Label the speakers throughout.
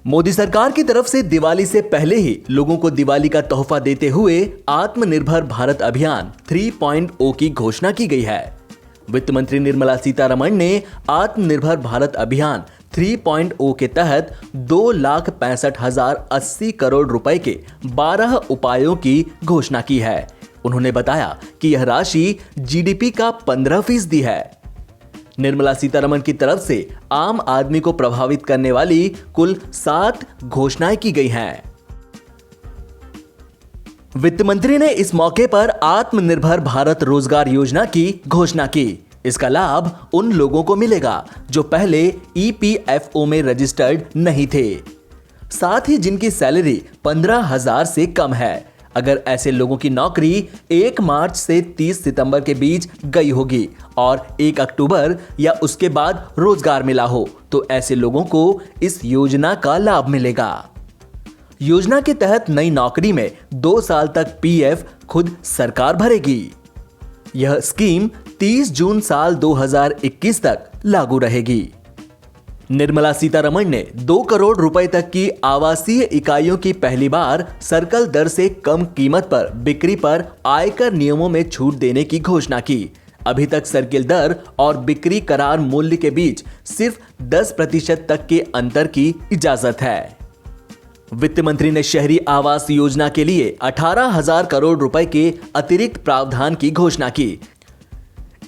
Speaker 1: मोदी सरकार की तरफ से दिवाली से पहले ही लोगों को दिवाली का तोहफा देते हुए आत्मनिर्भर भारत अभियान 3.0 की घोषणा की गई है। वित्त मंत्री निर्मला सीतारमण ने आत्मनिर्भर भारत अभियान 3.0 के तहत 2,65,080 करोड़ रुपए के 12 उपायों की घोषणा की है। उन्होंने बताया कि यह राशि जीडीपी का 15% है। निर्मला सीतारमण की तरफ से आम आदमी को प्रभावित करने वाली कुल 7 घोषणाएं की गई हैं। वित्त मंत्री ने इस मौके पर आत्मनिर्भर भारत रोजगार योजना की घोषणा की। इसका लाभ उन लोगों को मिलेगा जो पहले ईपीएफओ में रजिस्टर्ड नहीं थे, साथ ही जिनकी सैलरी 15,000 से कम है। अगर ऐसे लोगों की नौकरी 1 मार्च से 30 सितंबर के बीच गई होगी और 1 अक्टूबर या उसके बाद रोजगार मिला हो, तो ऐसे लोगों को इस योजना का लाभ मिलेगा। योजना के तहत नई नौकरी में 2 साल तक पीएफ खुद सरकार भरेगी। यह स्कीम 30 जून साल 2021 तक लागू रहेगी। निर्मला सीतारमण ने 2 करोड़ रुपए तक की आवासीय इकाइयों की पहली बार सर्कल दर से कम कीमत पर बिक्री पर आयकर नियमों में छूट देने की घोषणा की। अभी तक सर्किल दर और बिक्री करार मूल्य के बीच सिर्फ 10% तक के अंतर की इजाजत है। वित्त मंत्री ने शहरी आवास योजना के लिए 18,000 करोड़ रुपए के अतिरिक्त प्रावधान की घोषणा की।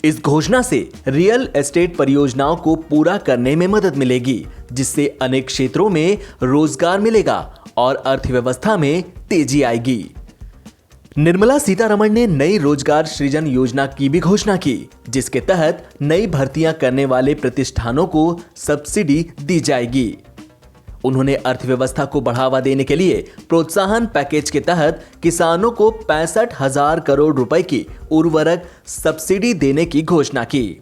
Speaker 1: इस घोषणा से रियल एस्टेट परियोजनाओं को पूरा करने में मदद मिलेगी, जिससे अनेक क्षेत्रों में रोजगार मिलेगा और अर्थव्यवस्था में तेजी आएगी। निर्मला सीतारमण ने नई रोजगार सृजन योजना की भी घोषणा की, जिसके तहत नई भर्तियां करने वाले प्रतिष्ठानों को सब्सिडी दी जाएगी। उन्होंने अर्थव्यवस्था को बढ़ावा देने के लिए प्रोत्साहन पैकेज के तहत किसानों को 65,000 करोड़ रुपए की उर्वरक सब्सिडी देने की घोषणा की।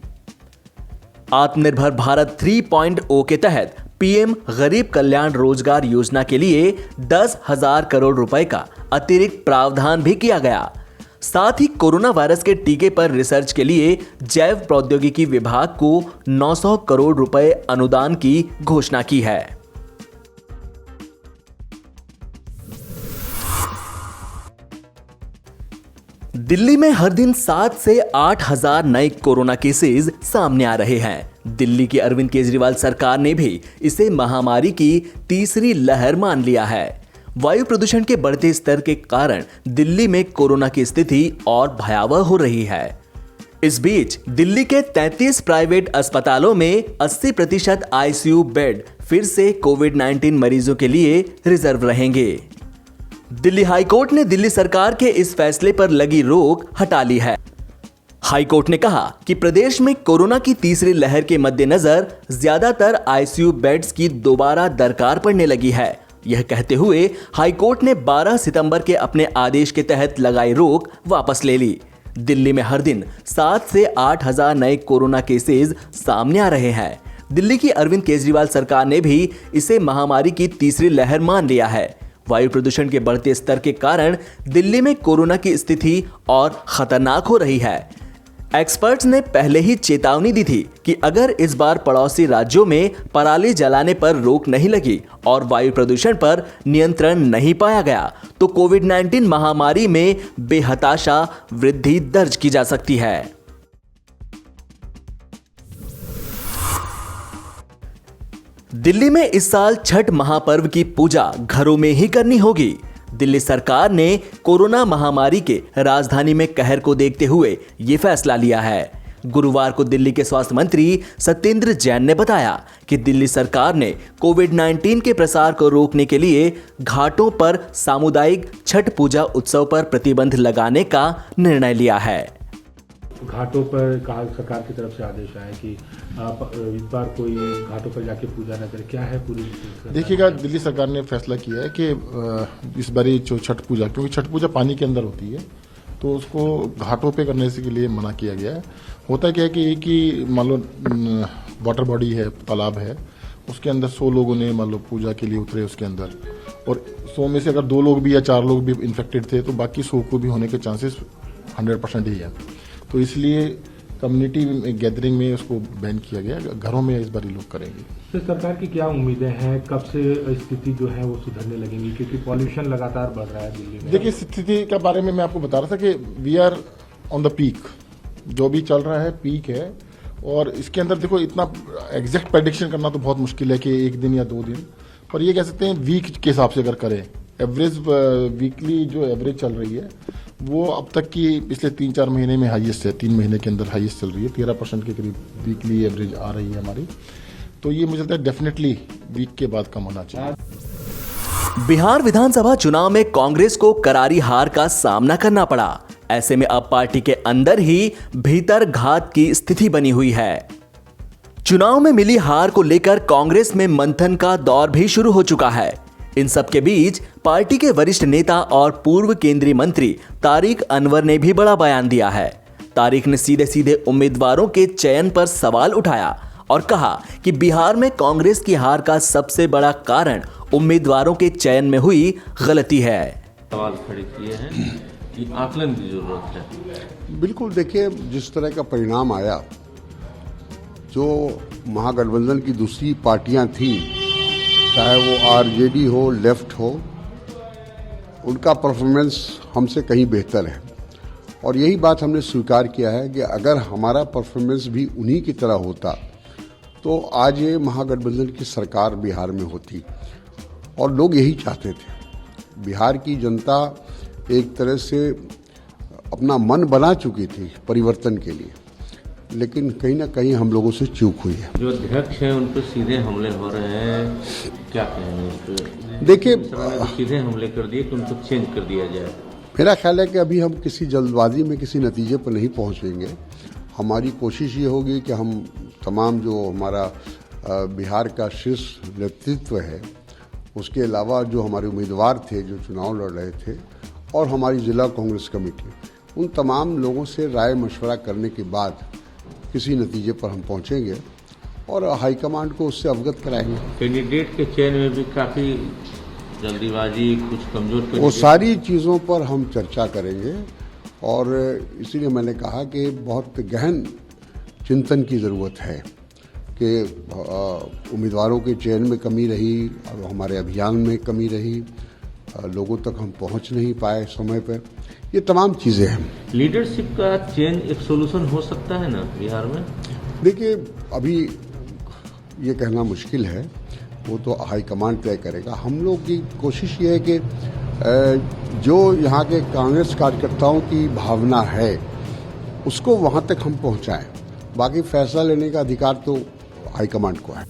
Speaker 1: आत्मनिर्भर भारत 3.0 के तहत पीएम गरीब कल्याण रोजगार योजना के लिए 10,000 करोड़ रुपए का अतिरिक्त प्रावधान भी किया गया। साथ ही कोरोना वायरस के टीके पर रिसर्च के लिए जैव प्रौद्योगिकी विभाग को 900 करोड़ रुपए अनुदान की घोषणा की है। दिल्ली में हर दिन 7 से 8,000 नए कोरोना केसेस सामने आ रहे हैं। दिल्ली की अरविंद केजरीवाल सरकार ने भी इसे महामारी की तीसरी लहर मान लिया है। वायु प्रदूषण के बढ़ते स्तर के कारण दिल्ली में कोरोना की स्थिति और भयावह हो रही है। इस बीच दिल्ली के 33 प्राइवेट अस्पतालों में 80% आईसीयू बेड फिर से कोविड-19 मरीजों के लिए रिजर्व रहेंगे। दिल्ली हाईकोर्ट ने दिल्ली सरकार के इस फैसले पर लगी रोक हटा ली है। हाईकोर्ट ने कहा कि प्रदेश में कोरोना की तीसरी लहर के मद्देनजर ज्यादातर आईसीयू बेड्स की दोबारा दरकार पड़ने लगी है। यह कहते हुए हाईकोर्ट ने 12 सितंबर के अपने आदेश के तहत लगाई रोक वापस ले ली। दिल्ली में हर दिन 7 से 8,000 नए कोरोना केसेस सामने आ रहे हैं। दिल्ली की अरविंद केजरीवाल सरकार ने भी इसे महामारी की तीसरी लहर मान लिया है। वायु प्रदूषण के बढ़ते स्तर के कारण दिल्ली में कोरोना की स्थिति और खतरनाक हो रही है। एक्सपर्ट्स ने पहले ही चेतावनी दी थी कि अगर इस बार पड़ोसी राज्यों में पराली जलाने पर रोक नहीं लगी और वायु प्रदूषण पर नियंत्रण नहीं पाया गया, तो कोविड-19 महामारी में बेहताशा वृद्धि दर्ज की जा सकती है। दिल्ली में इस साल छठ महापर्व की पूजा घरों में ही करनी होगी। दिल्ली सरकार ने कोरोना महामारी के राजधानी में कहर को देखते हुए ये फैसला लिया है। गुरुवार को दिल्ली के स्वास्थ्य मंत्री सत्येंद्र जैन ने बताया कि दिल्ली सरकार ने कोविड-19 के प्रसार को रोकने के लिए घाटों पर सामुदायिक छठ पूजा उत्सव पर प्रतिबंध लगाने का निर्णय लिया है।
Speaker 2: घाटों पर सरकार की तरफ से आदेश आया कि आप इस बार कोई घाटों पर जाके पूजा न करें, क्या है पूरी?
Speaker 3: देखिएगा, दिल्ली सरकार ने फैसला किया है कि इस बारी जो छठ पूजा, क्योंकि छठ पूजा पानी के अंदर होती है, तो उसको घाटों पे करने के लिए मना किया गया है। होता क्या है कि एक ही मान लो वाटर बॉडी है, तालाब है, उसके अंदर 100 लोगों ने मान लो पूजा के लिए उतरे उसके अंदर, और 100 में से अगर 2 लोग भी या 4 लोग भी इन्फेक्टेड थे तो बाकी 100 को भी होने के चांसेस 100% ही है। तो इसलिए कम्युनिटी गैदरिंग में उसको बैन किया गया। घरों में इस बार लोग करेंगे।
Speaker 2: तो सरकार की क्या उम्मीदें हैं, कब से स्थिति जो है वो सुधरने लगेंगी, क्योंकि पॉल्यूशन लगातार बढ़ रहा है दिल्ली में?
Speaker 3: देखिए, स्थिति के बारे में मैं आपको बता रहा था कि we are on the peak. जो भी चल रहा है पीक है, और इसके अंदर देखो इतना एग्जैक्ट प्रेडिक्शन करना तो बहुत मुश्किल है कि एक दिन या 2 दिन, पर ये कह सकते हैं वीक के हिसाब से अगर करें, एवरेज वीकली जो एवरेज चल रही है वो अब तक की पिछले 3-4 महीने में हाईएस्ट है। 3 महीने के अंदर हाईएस्ट चल रही है, 13% के करीब वीकली एवरेज आ रही है हमारी। तो ये मुझे लगता है डेफिनेटली वीक के बाद कम होना चाहिए।
Speaker 1: बिहार विधानसभा चुनाव में कांग्रेस को करारी हार का सामना करना पड़ा। ऐसे में अब पार्टी के अंदर ही भीतर घात की स्थिति बनी हुई है। चुनाव में मिली हार को लेकर कांग्रेस में मंथन का दौर भी शुरू हो चुका है। इन सब के बीच पार्टी के वरिष्ठ नेता और पूर्व केंद्रीय मंत्री तारिक अनवर ने भी बड़ा बयान दिया है। तारिक ने सीधे सीधे उम्मीदवारों के चयन पर सवाल उठाया और कहा कि बिहार में कांग्रेस की हार का सबसे बड़ा कारण उम्मीदवारों के चयन में हुई गलती है।
Speaker 4: सवाल खड़े किए हैं कि आकलन की जरूरत है।
Speaker 5: बिल्कुल, देखिए जिस तरह का परिणाम आया, जो महागठबंधन की दूसरी पार्टियां थी, चाहे वो आरजेडी हो, लेफ्ट हो, उनका परफॉर्मेंस हमसे कहीं बेहतर है। और यही बात हमने स्वीकार किया है कि अगर हमारा परफॉर्मेंस भी उन्हीं की तरह होता तो आज ये महागठबंधन की सरकार बिहार में होती, और लोग यही चाहते थे। बिहार की जनता एक तरह से अपना मन बना चुकी थी परिवर्तन के लिए, लेकिन कहीं ना कहीं हम लोगों से चूक हुई है।
Speaker 4: जो अध्यक्ष हैं उन पर सीधे हमले हो रहे हैं, क्या कहेंगे उस पर?
Speaker 5: देखिए,
Speaker 4: सीधे हमले कर दिए कि उनको चेंज कर दिया जाए।
Speaker 5: मेरा ख्याल है कि अभी हम किसी जल्दबाजी में किसी नतीजे पर नहीं पहुंचेंगे। हमारी कोशिश ये होगी कि हम तमाम जो हमारा बिहार का शीर्ष नेतृत्व है, उसके अलावा जो हमारे उम्मीदवार थे जो चुनाव लड़ रहे थे, और हमारी जिला कांग्रेस कमेटी, उन तमाम लोगों से राय मशवरा करने के बाद किसी नतीजे पर हम पहुंचेंगे और हाईकमांड को उससे अवगत कराएंगे।
Speaker 4: कैंडिडेट के चयन में भी काफी जल्दीबाजी, कुछ कमजोर,
Speaker 5: वो सारी चीज़ों पर हम चर्चा करेंगे, और इसीलिए मैंने कहा कि बहुत गहन चिंतन की ज़रूरत है कि उम्मीदवारों के चयन में कमी रही, और हमारे अभियान में कमी रही, लोगों तक हम पहुंच नहीं पाए समय पर, ये तमाम चीज़ें हैं।
Speaker 4: लीडरशिप का चेंज एक सोल्यूशन हो सकता है ना बिहार में?
Speaker 5: देखिए, अभी ये कहना मुश्किल है, वो तो हाईकमांड तय करेगा। हम लोग की कोशिश ये है कि जो यहाँ के कांग्रेस कार्यकर्ताओं की भावना है उसको वहाँ तक हम पहुँचाएं। बाकी फैसला लेने का अधिकार तो हाईकमांड को है।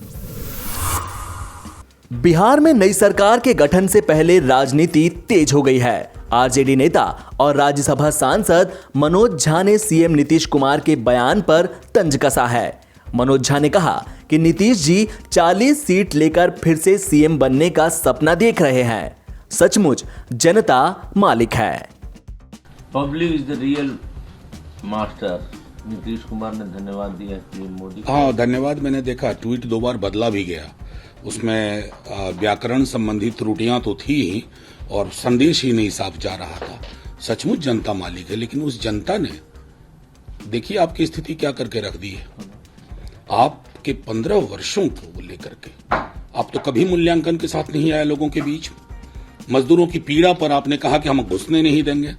Speaker 1: बिहार में नई सरकार के गठन से पहले राजनीति तेज हो गई है। आरजेडी नेता और राज्यसभा सांसद मनोज झा ने सीएम नीतीश कुमार के बयान पर तंज कसा है। मनोज झा ने कहा कि नीतीश जी 40 सीट लेकर फिर से सीएम बनने का सपना देख रहे हैं। सचमुच जनता मालिक है।
Speaker 4: Public is the real master. Nitish Kumar ने धन्यवाद दिया पीएम मोदी को।
Speaker 6: हाँ, धन्यवाद। मैंने देखा ट्वीट 2 बार बदला भी गया, उसमें व्याकरण संबंधी त्रुटियां तो थी ही, और संदेश ही नहीं साफ जा रहा था। सचमुच जनता मालिक है, लेकिन उस जनता ने देखिए आपकी स्थिति क्या करके रख दी है। आपके 15 वर्षों को लेकर के आप तो कभी मूल्यांकन के साथ नहीं आए लोगों के बीच। मजदूरों की पीड़ा पर आपने कहा कि हम घुसने नहीं देंगे।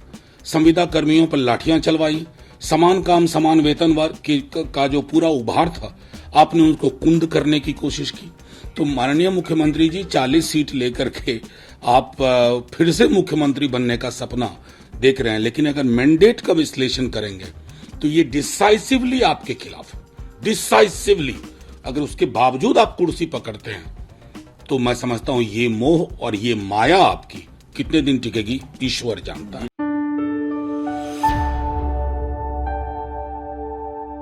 Speaker 6: संविदा कर्मियों पर लाठियां चलवाई। समान काम समान वेतन का जो पूरा उभार था, आपने उनको कुंद करने की कोशिश की। तो माननीय मुख्यमंत्री जी, 40 सीट लेकर के आप फिर से मुख्यमंत्री बनने का सपना देख रहे हैं, लेकिन अगर मैंडेट का विश्लेषण करेंगे तो ये डिसाइसिवली आपके खिलाफ है। डिसाइसिवली अगर उसके बावजूद आप कुर्सी पकड़ते हैं तो मैं समझता हूं ये मोह और ये माया आपकी कितने दिन टिकेगी ईश्वर जानता है।